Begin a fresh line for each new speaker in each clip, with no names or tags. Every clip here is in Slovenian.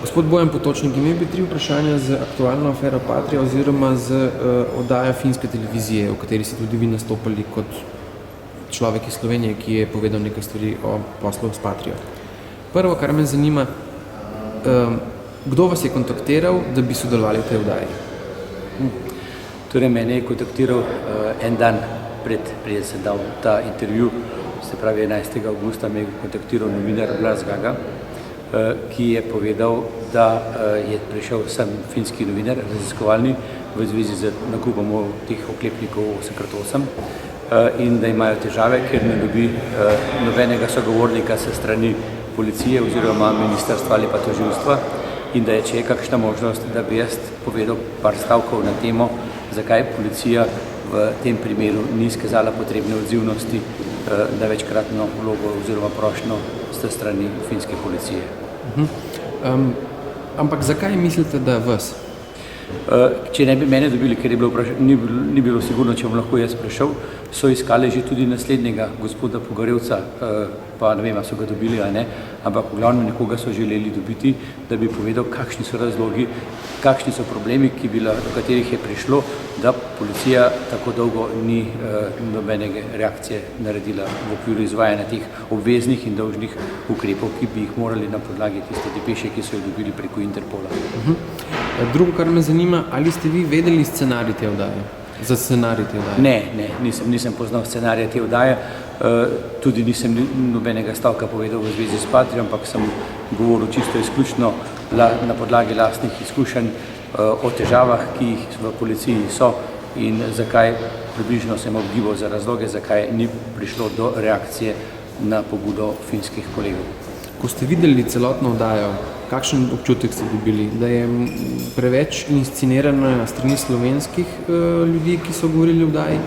Gospod Bojan Potočnik, imel bi 3 vprašanja z aktualno afero Patria oziroma z oddajo finske televizije, v kateri ste tudi vi nastopali kot človek iz Slovenije, ki je povedal nekaj stvari o poslu s Patrio. Prvo, kar me zanima, kdo vas je kontaktiral, da bi sodelovali v tej oddaji?
Torej, mene je kontaktiral en dan preden sem dal ta intervju, se pravi 11. avgusta me je kontaktiral novinar Blaž Gaga, ki je povedal, da je prišel sem finski novinar, raziskovalni, v zvezi z nakupom teh oklepnikov 8x8 in da imajo težave, ker ne dobi nobenega sogovornika se strani policije oziroma ministrstva ali pa tožilstva in da je, če je kakšna možnost, da bi jaz povedal par stavkov na temo, zakaj policija v tem primeru ni izkazala potrebne odzivnosti na večkratno vlogo oziroma prošnjo s strani finske policije.
Ampak zakaj mislite, da vas?
Če ne bi mene dobili, ker ni bilo sigurno, če bom lahko jaz prišel, so iskali že tudi naslednjega gospoda Pogorevca, pa ne vem, so ga dobili ali ne, ampak v glavnem nekoga so želeli dobiti, da bi povedal, kakšni so razlogi, kakšni so problemi, do katerih je prišlo, da policija tako dolgo ni nobenega reakcije naredila v okviru izvajanja teh obveznih in dolžnih ukrepov, ki bi jih morali na podlagi tiste depeše, ki so jo dobili preko Interpola.
Drugo, kar me zanima, ali ste vi vedeli scenarij te oddaje? Za scenarij te oddaje?
Ne, nisem poznal scenarija te oddaje, tudi nisem nobenega stavka povedal v zvezi s Patrio, ampak sem govoril čisto izključno na podlagi lastnih izkušenj o težavah, ki jih v policiji so in zakaj približno sem obgibal za razloge, zakaj ni prišlo do reakcije na pobudo finskih kolegov.
Ko ste videli celotno oddajo, kakšen občutek ste dobili? Da je preveč inscenirana na strani slovenskih ljudi, ki so govorili o oddaji?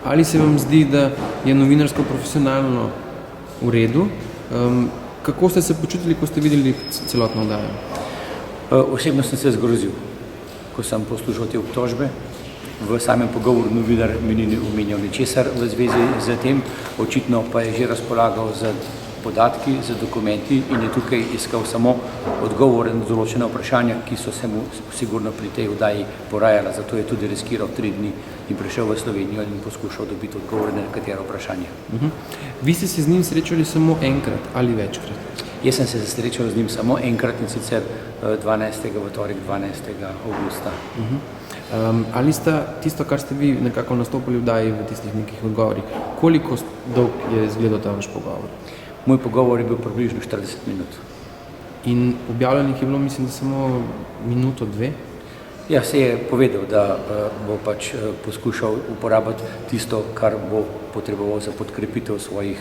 Ali se vam zdi, da je novinarsko profesionalno v redu? Kako ste se počutili, ko ste videli celotno oddajo?
Osebno sem se zgrozil, ko sem poslušal te obtožbe. V samem pogovoru novinar mi ni omenjal ničesar v zvezi z tem, očitno pa je že razpolagal z podatki, z dokumenti in je tukaj iskal samo odgovore na določene vprašanja, ki so se mu sigurno pri tej oddaji porajala. Zato je tudi riskiral 3 dni in prišel v Slovenijo in poskušal dobiti odgovore na nekatera vprašanja.
Vi ste se z njim srečali samo enkrat ali večkrat?
Jaz sem se srečal z njim samo enkrat in sicer 12. v torek 12. avgusta.
Ali sta tisto, kar ste vi nekako nastopili v oddaji v tistih nekih odgovorih, koliko dolg je izgledal ta vaš pogovor?
Moj pogovor je bil približno 40 minut.
In objavljenih je bilo, mislim, da samo minuto, 2?
Ja, se je povedal, da bo pač poskušal uporabiti tisto, kar bo potreboval za podkrepitev svojih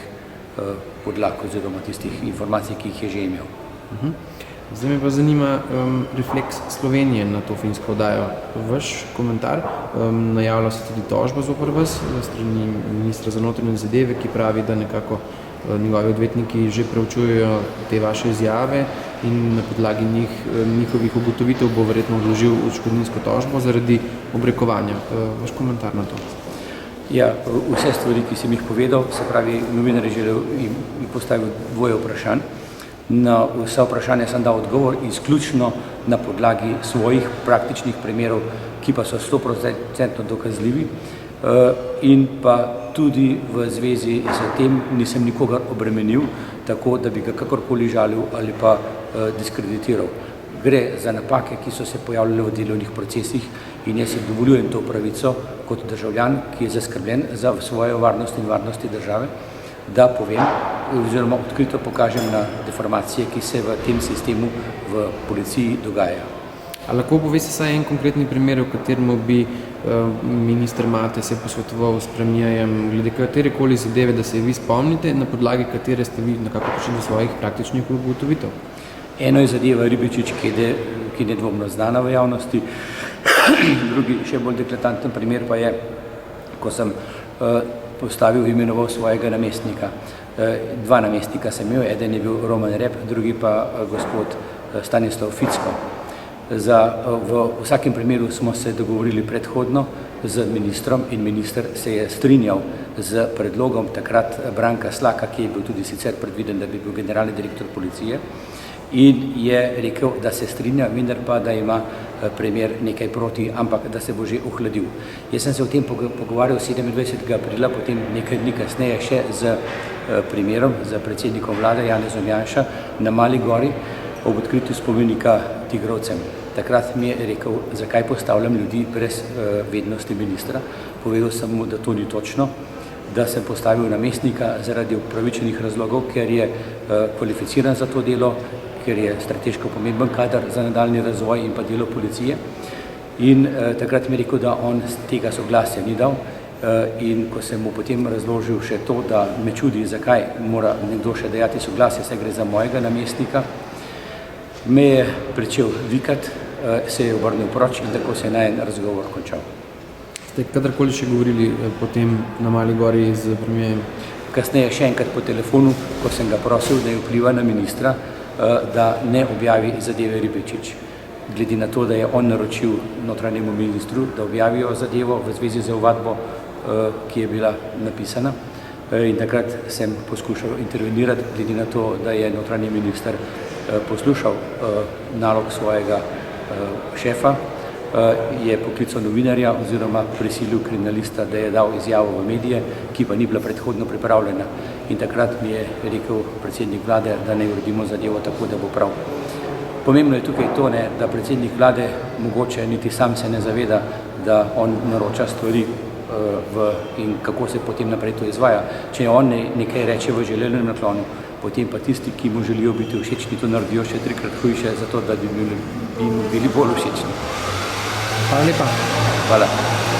podlag oziroma tistih informacij, ki jih je že imel.
Zdaj me pa zanima refleks Slovenije na to finsko oddajo. Vaš komentar, najavlja se tudi tožba zoper vas na strani ministra za notranje zadeve, ki pravi, da nekako njegovi odvetniki že preučujejo te vaše izjave in na podlagi njihovih ugotovitev bo verjetno vložil odškodninsko tožbo zaradi obrekovanja. Vaš komentar na to?
Ja, vse stvari, ki sem jih povedal, se pravi, novinar je želel in postavil 2 vprašanj. Na vsa vprašanja sem dal odgovor izključno na podlagi svojih praktičnih primerov, ki pa so 100% dokazljivi in pa tudi v zvezi z tem nisem nikogar obremenil, tako da bi ga kakorkoli žalil ali pa diskreditiral. Gre za napake, ki so se pojavljale v delovnih procesih in jaz si dovoljujem to pravico kot državljan, ki je zaskrbljen za svojo varnost in varnosti države, da povem oziroma odkrito pokažem na deformacije, ki se v tem sistemu v policiji dogajajo.
A lahko poveste vsaj en konkretni primer, v katerem bi minister Mate se posvetoval s premijerjem glede katerekoli zadeve, da se vi spomnite, na podlagi katere ste vi nekako prišli do svojih praktičnih ugotovitev?
Eno je zadeva Ribičič, ki je nedvomno znana v javnosti. Drugi, še bolj deklatanten primer pa je, ko sem postavil in imenoval svojega namestnika. 2 namestnika sem imel, eden je bil Roman Rep, drugi pa gospod Stanislav Ficko. V vsakem primeru smo se dogovorili predhodno z ministrom in minister se je strinjal z predlogom takrat Branka Slaka, ki je bil tudi sicer predviden, da bi bil generalni direktor policije, in je rekel, da se strinja, vendar pa, da ima premier nekaj proti, ampak da se bo že ohladil. Jaz sem se o tem pogovarjal 27. aprila, potem nekaj dni kasneje še z premierom, z predsednikom vlade Janezom Janša na Mali gori ob odkritju spomenika tigrovcem. Takrat mi je rekel, zakaj postavljam ljudi brez vednosti ministra. Povedal sem mu, da to ni točno, da sem postavil namestnika zaradi upravičenih razlogov, ker je kvalificiran za to delo, ker je strateško pomemben kadar za nadaljni razvoj in pa delo policije. In takrat mi je rekel, da on tega soglasja ni dal. In ko sem mu potem razložil še to, da me čudi, zakaj mora nekdo še dajati soglasje, saj gre za mojega namestnika, me je pričel vikati, se je obrnil proč in tako se je najin razgovor končal.
Ste kadarkoli še govorili potem na Mali gori z premijerjem?
Kasneje še enkrat po telefonu, ko sem ga prosil, da je vpliva na ministra, da ne objavi zadeve Ribičič. Glede na to, da je on naročil notranjemu ministru, da objavijo zadevo v zvezi z ovadbo, ki je bila napisana. In takrat sem poskušal intervenirati, glede na to, da je notranji minister poslušal nalog svojega šefa, je poklical novinarja oziroma prisilil kriminalista, da je dal izjavo v medije, ki pa ni bila predhodno pripravljena. In takrat mi je rekel predsednik vlade, da ne uredimo zadevo tako, da bo prav. Pomembno je tukaj to, da predsednik vlade mogoče niti sam se ne zaveda, da on naroča stvari in kako se potem naprej to izvaja. Če on nekaj reče v želenem naklonu, potem pa tisti, ki mu želijo biti všečni, to naredijo še trikrat hujše, zato da bi mu bili bolj všečni.
Hvala lepa.
Hvala.